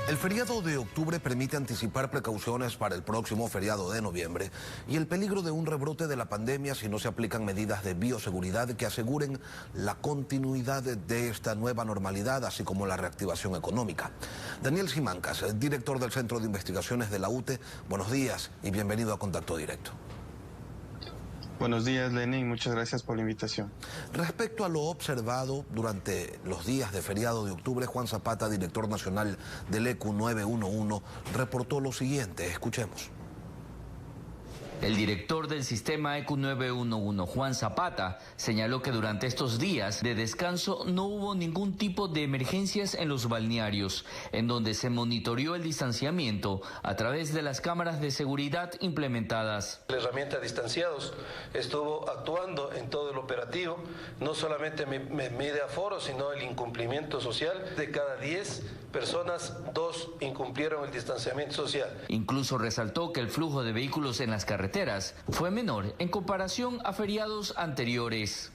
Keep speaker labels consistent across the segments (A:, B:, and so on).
A: El feriado de octubre permite anticipar precauciones para el próximo feriado de noviembre y el peligro de un rebrote de la pandemia si no se aplican medidas de bioseguridad que aseguren la continuidad de esta nueva normalidad, así como la reactivación económica. Daniel Simancas, director del Centro de Investigaciones de la UTE, buenos días y bienvenido a Contacto Directo.
B: Buenos días, Lenin. Muchas gracias por la invitación.
A: Respecto a lo observado durante los días de feriado de octubre, Juan Zapata, director nacional del ECU 911, reportó lo siguiente. Escuchemos.
C: El director del sistema ECU 911, Juan Zapata, señaló que durante estos días de descanso no hubo ningún tipo de emergencias en los balnearios, en donde se monitoreó el distanciamiento a través de las cámaras de seguridad implementadas.
D: La herramienta distanciados estuvo actuando en todo el operativo, no solamente mide aforo, sino el incumplimiento social. De cada 10 personas, 2 incumplieron el distanciamiento social.
C: Incluso resaltó que el flujo de vehículos en las carreteras fue menor en comparación a feriados anteriores.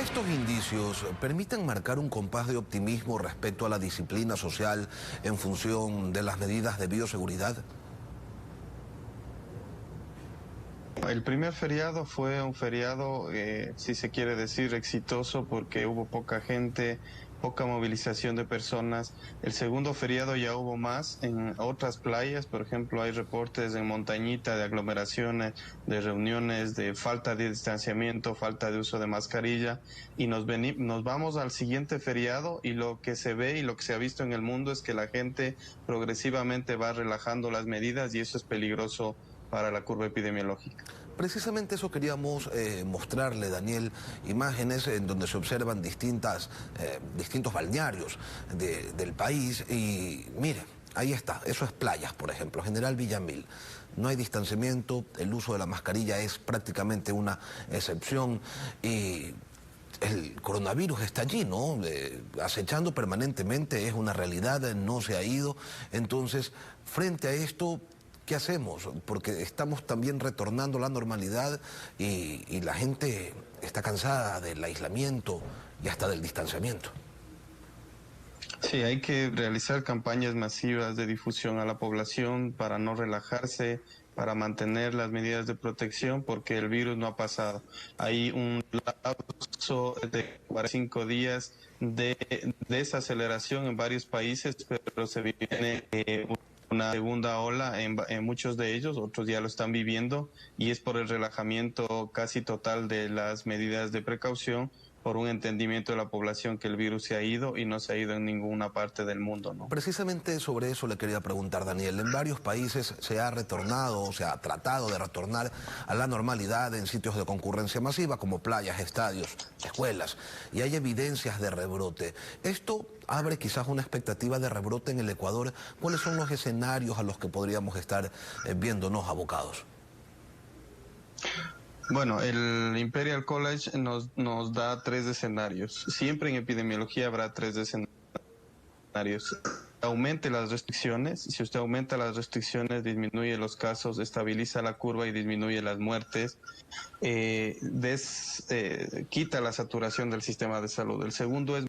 A: Estos indicios permiten marcar un compás de optimismo respecto a la disciplina social en función de las medidas de bioseguridad.
B: El primer feriado fue un feriado, si se quiere decir, exitoso porque hubo poca gente, poca movilización de personas. El segundo feriado ya hubo más en otras playas, por ejemplo, hay reportes en Montañita de aglomeraciones, de reuniones, de falta de distanciamiento, falta de uso de mascarilla, y nos vamos al siguiente feriado y lo que se ve y lo que se ha visto en el mundo es que la gente progresivamente va relajando las medidas y eso es peligroso para la curva epidemiológica.
A: Precisamente eso queríamos mostrarle, Daniel, imágenes en donde se observan distintos balnearios del país y mire, ahí está, eso es playas, por ejemplo, General Villamil. No hay distanciamiento, el uso de la mascarilla es prácticamente una excepción y el coronavirus está allí, ¿no? Acechando permanentemente, es una realidad, no se ha ido. Entonces, frente a esto, ¿qué hacemos? Porque estamos también retornando a la normalidad y la gente está cansada del aislamiento y hasta del distanciamiento.
B: Sí, hay que realizar campañas masivas de difusión a la población para no relajarse, para mantener las medidas de protección, porque el virus no ha pasado. Hay un lapso de 45 días de desaceleración en varios países, pero se viene una segunda ola en muchos de ellos, otros ya lo están viviendo, y es por el relajamiento casi total de las medidas de precaución, por un entendimiento de la población que el virus se ha ido y no se ha ido en ninguna parte del mundo, ¿no?
A: Precisamente sobre eso le quería preguntar, Daniel. En varios países se ha retornado, o se ha tratado de retornar a la normalidad en sitios de concurrencia masiva como playas, estadios, escuelas, y hay evidencias de rebrote. Esto abre quizás una expectativa de rebrote en el Ecuador. ¿Cuáles son los escenarios a los que podríamos estar viéndonos abocados?
B: Bueno, el Imperial College nos da 3 escenarios. Siempre en epidemiología habrá 3 escenarios. Aumente las restricciones. Si usted aumenta las restricciones, disminuye los casos, estabiliza la curva y disminuye las muertes. Quita la saturación del sistema de salud. El segundo es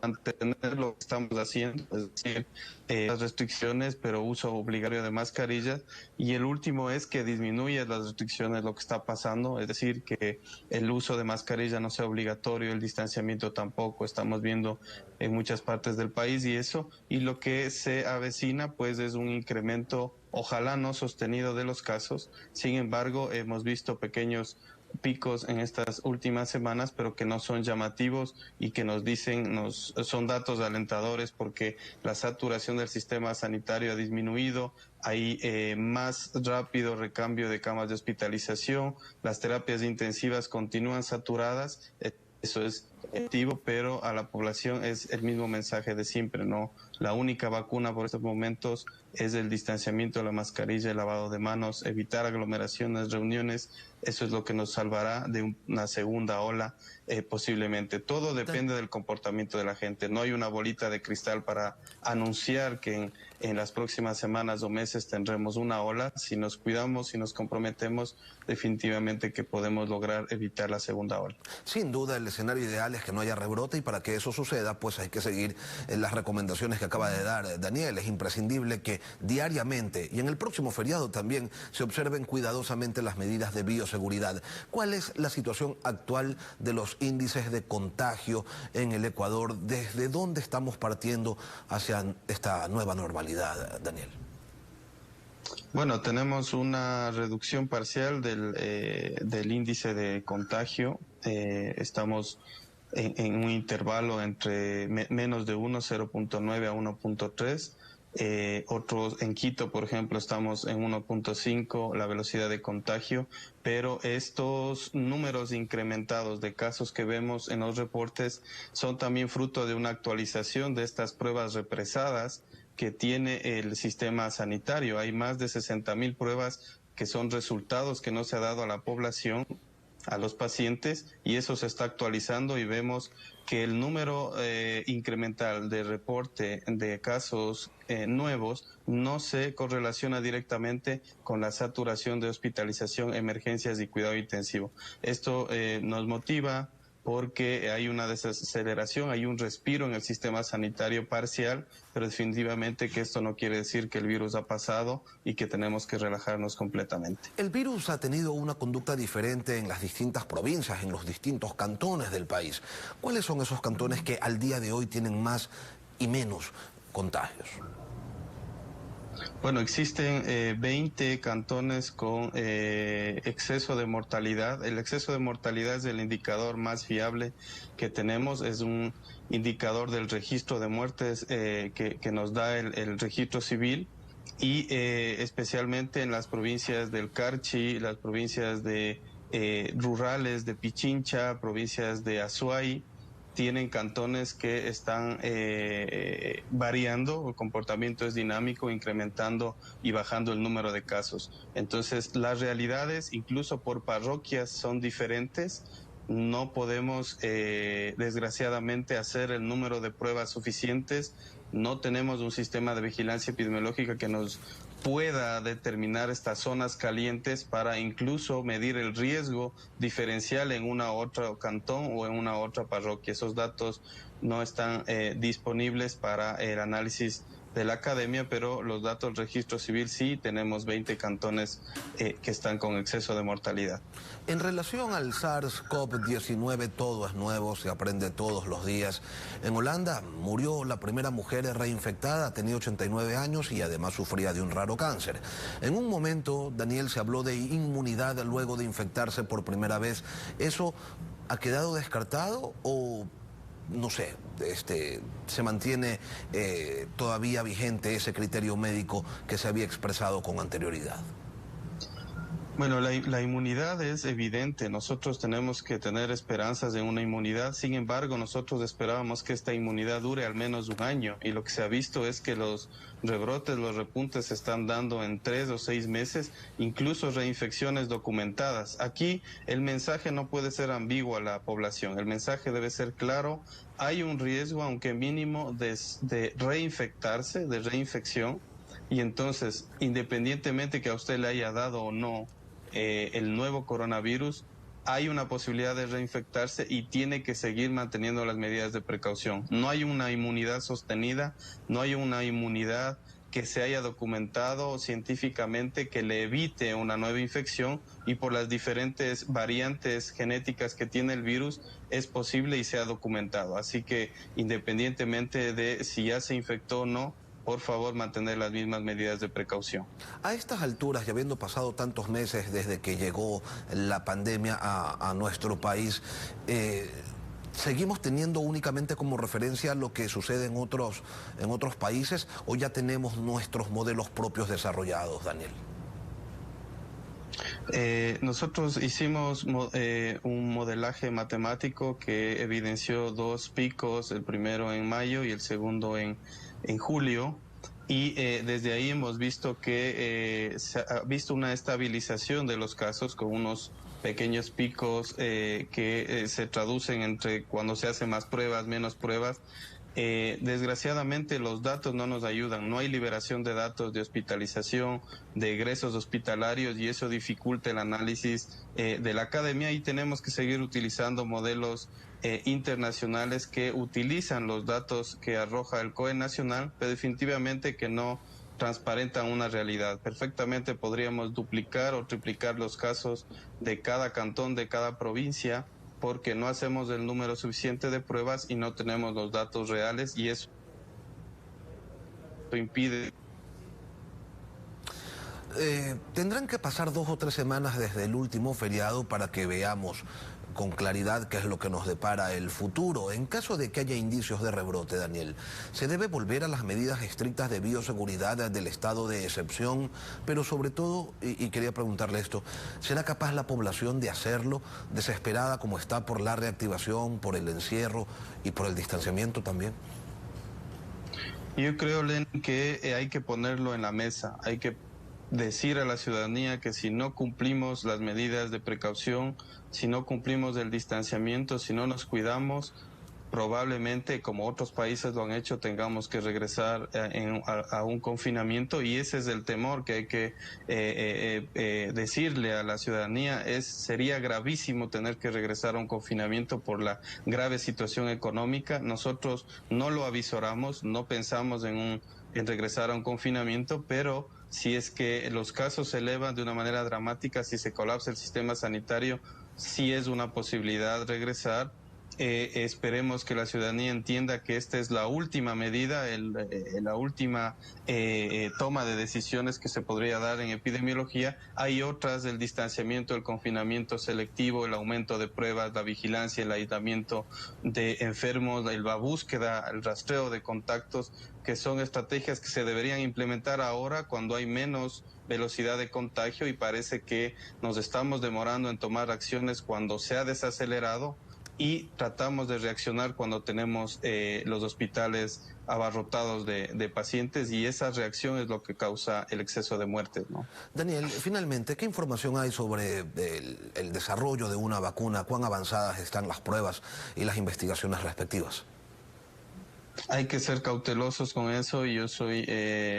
B: mantener lo que estamos haciendo, es decir, las restricciones, pero uso obligatorio de mascarillas. Y el último es que disminuya las restricciones, lo que está pasando, es decir, que el uso de mascarilla no sea obligatorio, el distanciamiento tampoco, estamos viendo en muchas partes del país y lo que se avecina pues es un incremento, ojalá no sostenido, de los casos. Sin embargo, hemos visto pequeños picos en estas últimas semanas, pero que no son llamativos y que son datos alentadores porque la saturación del sistema sanitario ha disminuido, hay más rápido recambio de camas de hospitalización, las terapias intensivas continúan saturadas. Eso es efectivo, pero a la población es el mismo mensaje de siempre, ¿no? La única vacuna por estos momentos es el distanciamiento, la mascarilla, el lavado de manos, evitar aglomeraciones, reuniones. Eso es lo que nos salvará de una segunda ola, posiblemente. Todo depende del comportamiento de la gente. No hay una bolita de cristal para anunciar que en las próximas semanas o meses tendremos una ola. Si nos cuidamos, si nos comprometemos, definitivamente que podemos lograr evitar la segunda ola.
A: Sin duda, el escenario ideal ideal es que no haya rebrote, y para que eso suceda, pues hay que seguir las recomendaciones que acaba de dar Daniel. Es imprescindible que diariamente y en el próximo feriado también se observen cuidadosamente las medidas de bioseguridad. ¿Cuál es la situación actual de los índices de contagio en el Ecuador? ¿Desde dónde estamos partiendo hacia esta nueva normalidad, Daniel?
B: Bueno, tenemos una reducción parcial del índice de contagio. Estamos en un intervalo entre menos de 1, 0.9 a 1.3. Otros, en Quito, por ejemplo, estamos en 1.5 la velocidad de contagio, pero estos números incrementados de casos que vemos en los reportes son también fruto de una actualización de estas pruebas represadas que tiene el sistema sanitario. Hay más de 60.000 pruebas que son resultados que no se ha dado a la población, a los pacientes, y eso se está actualizando y vemos que el número incremental de reporte de casos nuevos no se correlaciona directamente con la saturación de hospitalización, emergencias y cuidado intensivo. Esto nos motiva porque hay una desaceleración, hay un respiro en el sistema sanitario parcial, pero definitivamente que esto no quiere decir que el virus ha pasado y que tenemos que relajarnos completamente.
A: El virus ha tenido una conducta diferente en las distintas provincias, en los distintos cantones del país. ¿Cuáles son esos cantones que al día de hoy tienen más y menos contagios?
B: Bueno, existen 20 cantones con exceso de mortalidad. El exceso de mortalidad es el indicador más fiable que tenemos. Es un indicador del registro de muertes que nos da el registro civil, y especialmente en las provincias del Carchi, las provincias de rurales de Pichincha, provincias de Azuay, tienen cantones que están variando, el comportamiento es dinámico, incrementando y bajando el número de casos. Entonces, las realidades, incluso por parroquias, son diferentes. No podemos, desgraciadamente, hacer el número de pruebas suficientes. No tenemos un sistema de vigilancia epidemiológica que nos pueda determinar estas zonas calientes para incluso medir el riesgo diferencial en una u otra cantón o en una u otra parroquia. Esos datos no están disponibles para el análisis de la academia, pero los datos del registro civil sí, tenemos 20 cantones que están con exceso de mortalidad.
A: En relación al SARS-CoV-19, todo es nuevo, se aprende todos los días. En Holanda murió la primera mujer reinfectada, tenía 89 años y además sufría de un raro cáncer. En un momento, Daniel, se habló de inmunidad luego de infectarse por primera vez. ¿Eso ha quedado descartado o no sé, se mantiene todavía vigente ese criterio médico que se había expresado con anterioridad?
B: Bueno, la inmunidad es evidente. Nosotros tenemos que tener esperanzas de una inmunidad. Sin embargo, nosotros esperábamos que esta inmunidad dure al menos un año, y lo que se ha visto es que los rebrotes, los repuntes se están dando en 3 o 6 meses, incluso reinfecciones documentadas. Aquí el mensaje no puede ser ambiguo a la población. El mensaje debe ser claro. Hay un riesgo, aunque mínimo, de reinfectarse, de reinfección. Y entonces, independientemente que a usted le haya dado o no el nuevo coronavirus, hay una posibilidad de reinfectarse y tiene que seguir manteniendo las medidas de precaución. No hay una inmunidad sostenida, no hay una inmunidad que se haya documentado científicamente que le evite una nueva infección, y por las diferentes variantes genéticas que tiene el virus es posible y se ha documentado. Así que independientemente de si ya se infectó o no, por favor, mantener las mismas medidas de precaución.
A: A estas alturas, y habiendo pasado tantos meses desde que llegó la pandemia a nuestro país, ¿seguimos teniendo únicamente como referencia lo que sucede en otros países, o ya tenemos nuestros modelos propios desarrollados, Daniel?
B: Nosotros hicimos un modelaje matemático que evidenció 2 picos, el primero en mayo y el segundo en julio, y desde ahí hemos visto que se ha visto una estabilización de los casos con unos pequeños picos que se traducen entre cuando se hacen más pruebas, menos pruebas. Desgraciadamente los datos no nos ayudan, no hay liberación de datos de hospitalización, de egresos hospitalarios, y eso dificulta el análisis de la academia, y tenemos que seguir utilizando modelos internacionales que utilizan los datos que arroja el COE nacional, pero definitivamente que no transparentan una realidad. Perfectamente podríamos duplicar o triplicar los casos de cada cantón, de cada provincia, porque no hacemos el número suficiente de pruebas y no tenemos los datos reales, y eso impide.
A: Tendrán que pasar 2 o 3 semanas desde el último feriado para que veamos con claridad qué es lo que nos depara el futuro. En caso de que haya indicios de rebrote, Daniel, ¿se debe volver a las medidas estrictas de bioseguridad del estado de excepción? Pero sobre todo, y quería preguntarle esto, ¿será capaz la población de hacerlo, desesperada como está por la reactivación, por el encierro y por el distanciamiento también?
B: Yo creo, Len, que hay que ponerlo en la mesa, hay que decir a la ciudadanía que si no cumplimos las medidas de precaución, si no cumplimos el distanciamiento, si no nos cuidamos, probablemente, como otros países lo han hecho, tengamos que regresar a un confinamiento, y ese es el temor que hay que decirle a la ciudadanía. Sería gravísimo tener que regresar a un confinamiento por la grave situación económica. Nosotros no lo avisoramos, no pensamos en regresar a un confinamiento, pero si es que los casos se elevan de una manera dramática, si se colapsa el sistema sanitario, sí es una posibilidad regresar. Esperemos que la ciudadanía entienda que esta es la última medida, la última toma de decisiones que se podría dar en epidemiología. Hay otras: el distanciamiento, el confinamiento selectivo, el aumento de pruebas, la vigilancia, el aislamiento de enfermos, la búsqueda, el rastreo de contactos, que son estrategias que se deberían implementar ahora cuando hay menos velocidad de contagio, y parece que nos estamos demorando en tomar acciones cuando se ha desacelerado, y tratamos de reaccionar cuando tenemos los hospitales abarrotados de pacientes, y esa reacción es lo que causa el exceso de muertes, ¿no?
A: Daniel, finalmente, ¿qué información hay sobre el desarrollo de una vacuna? ¿Cuán avanzadas están las pruebas y las investigaciones respectivas?
B: Hay que ser cautelosos con eso, y yo soy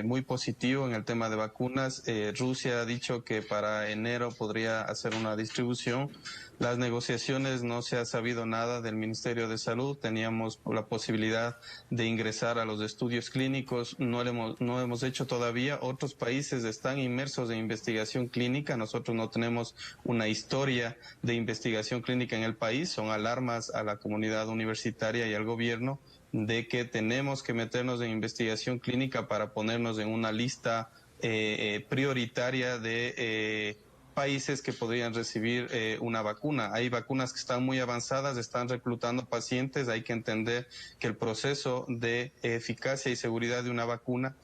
B: muy positivo en el tema de vacunas. Rusia ha dicho que para enero podría hacer una distribución. Las negociaciones, no se ha sabido nada del Ministerio de Salud. Teníamos la posibilidad de ingresar a los estudios clínicos, no hemos hecho todavía. Otros países están inmersos en investigación clínica. Nosotros no tenemos una historia de investigación clínica en el país. Son alarmas a la comunidad universitaria y al gobierno de que tenemos que meternos en investigación clínica para ponernos en una lista prioritaria de países que podrían recibir una vacuna. Hay vacunas que están muy avanzadas, están reclutando pacientes. Hay que entender que el proceso de eficacia y seguridad de una vacuna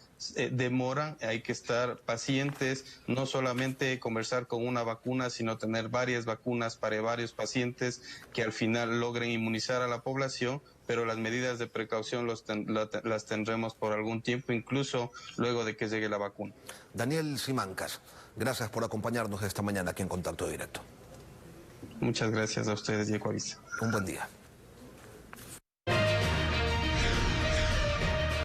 B: demoran. Hay que estar pacientes, no solamente conversar con una vacuna, sino tener varias vacunas para varios pacientes que al final logren inmunizar a la población. Pero las medidas de precaución las tendremos por algún tiempo, incluso luego de que llegue la vacuna.
A: Daniel Simancas, gracias por acompañarnos esta mañana aquí en Contacto Directo.
B: Muchas gracias a ustedes y Ecuavisa.
A: Un buen día.